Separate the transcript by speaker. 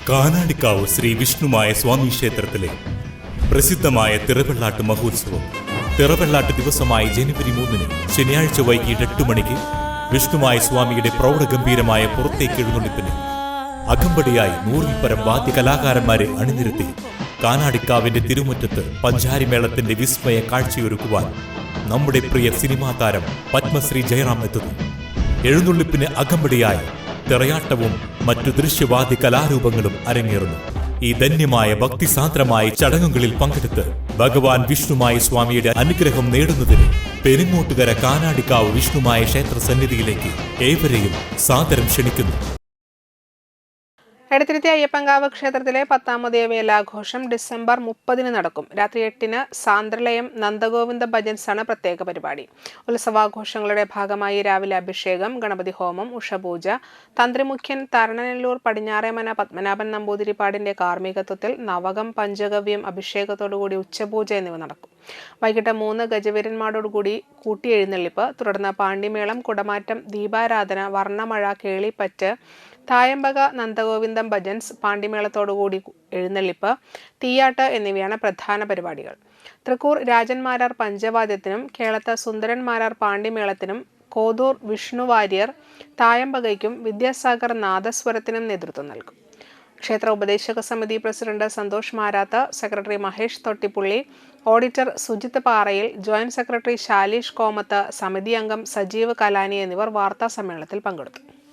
Speaker 1: കാനാടിക്കാവ് ശ്രീ വിഷ്ണുമായ സ്വാമി ക്ഷേത്രത്തിലെ പ്രസിദ്ധമായ തിറവെള്ളാട്ട് മഹോത്സവം തിറവെള്ളാട്ട് ദിവസമായ ജനുവരി 3 ശനിയാഴ്ച വൈകിട്ട് 8 മണിക്ക് വിഷ്ണുമായ സ്വാമിയുടെ പ്രൗഢഗംഭീരമായ പുറത്തേക്ക് എഴുന്നള്ളിപ്പിന് അകമ്പടിയായി 100-ൽ പരം വാദ്യ കലാകാരന്മാരെ അണിനിരത്തി കാനാടിക്കാവിന്റെ തിരുമുറ്റത്ത് പഞ്ചാരിമേളത്തിന്റെ വിസ്മയ കാഴ്ചയൊരുക്കുവാൻ നമ്മുടെ പ്രിയ സിനിമാ താരം പത്മശ്രീ ജയറാം എത്തുന്നു. എഴുന്നള്ളിപ്പിന് അകമ്പടിയായി തിറയാട്ടവും മറ്റു ദൃശ്യവാദ്യ കലാരൂപങ്ങളും അരങ്ങേറുന്നു. ഈ ധന്യമായ ഭക്തിസാന്ദ്രമായ ചടങ്ങുകളിൽ പങ്കെടുത്ത് ഭഗവാൻ വിഷ്ണുമായ സ്വാമിയുടെ അനുഗ്രഹം നേടുന്നതിന് പെരിങ്ങോട്ടുകര കാനാടിക്കാവ് വിഷ്ണുമായ ക്ഷേത്ര സന്നിധിയിലേക്ക് ഏവരെയും സാദരം ക്ഷണിക്കുന്നു.
Speaker 2: എടത്തിരുത്തി അയ്യപ്പൻകാവ് ക്ഷേത്രത്തിലെ 10ാമത് വേലാഘോഷം ഡിസംബർ 30 നടക്കും. രാത്രി 8 സാന്ദ്രലയം നന്ദഗോവിന്ദ ഭജൻസാണ് പ്രത്യേക പരിപാടി. ഉത്സവാഘോഷങ്ങളുടെ ഭാഗമായി രാവിലെ അഭിഷേകം, ഗണപതി ഹോമം, ഉഷപൂജ, തന്ത്രിമുഖ്യൻ തരണനെല്ലൂർ പടിഞ്ഞാറേമന പത്മനാഭൻ നമ്പൂതിരിപ്പാടിന്റെ കാർമ്മികത്വത്തിൽ നവകം, പഞ്ചഗവ്യം, അഭിഷേകത്തോടുകൂടി ഉച്ചപൂജ എന്നിവ നടക്കും. വൈകിട്ട് 3 ഗജവീരന്മാരോടുകൂടി കൂട്ടിയെഴുന്നള്ളിപ്പ്, തുടർന്ന് പാണ്ടിമേളം, കുടമാറ്റം, ദീപാരാധന, വർണ്ണമഴ, കേളിപ്പറ്റ്, തായമ്പക, നന്ദഗോവിന്ദം ഭജൻസ്, പാണ്ടിമേളത്തോടുകൂടി എഴുന്നള്ളിപ്പ്, തീയാട്ട് എന്നിവയാണ് പ്രധാന പരിപാടികൾ. തൃക്കൂർ രാജന്മാരാർ പഞ്ചവാദ്യത്തിനും കേളത്ത് സുന്ദരന്മാരാർ പാണ്ടിമേളത്തിനും കോതൂർ വിഷ്ണു വാര്യർ തായമ്പകയ്ക്കും വിദ്യാസാഗർ നാദസ്വരത്തിനും നേതൃത്വം നൽകും. ക്ഷേത്ര ഉപദേശക സമിതി president Santhosh Marath, secretary Mahesh Thottippulli, auditor Sujith Parayil, joint secretary ശാലീഷ് Komath, സമിതി അംഗം സജീവ് കലാനി എന്നിവർ വാർത്താ സമ്മേളനത്തിൽ പങ്കെടുത്തു.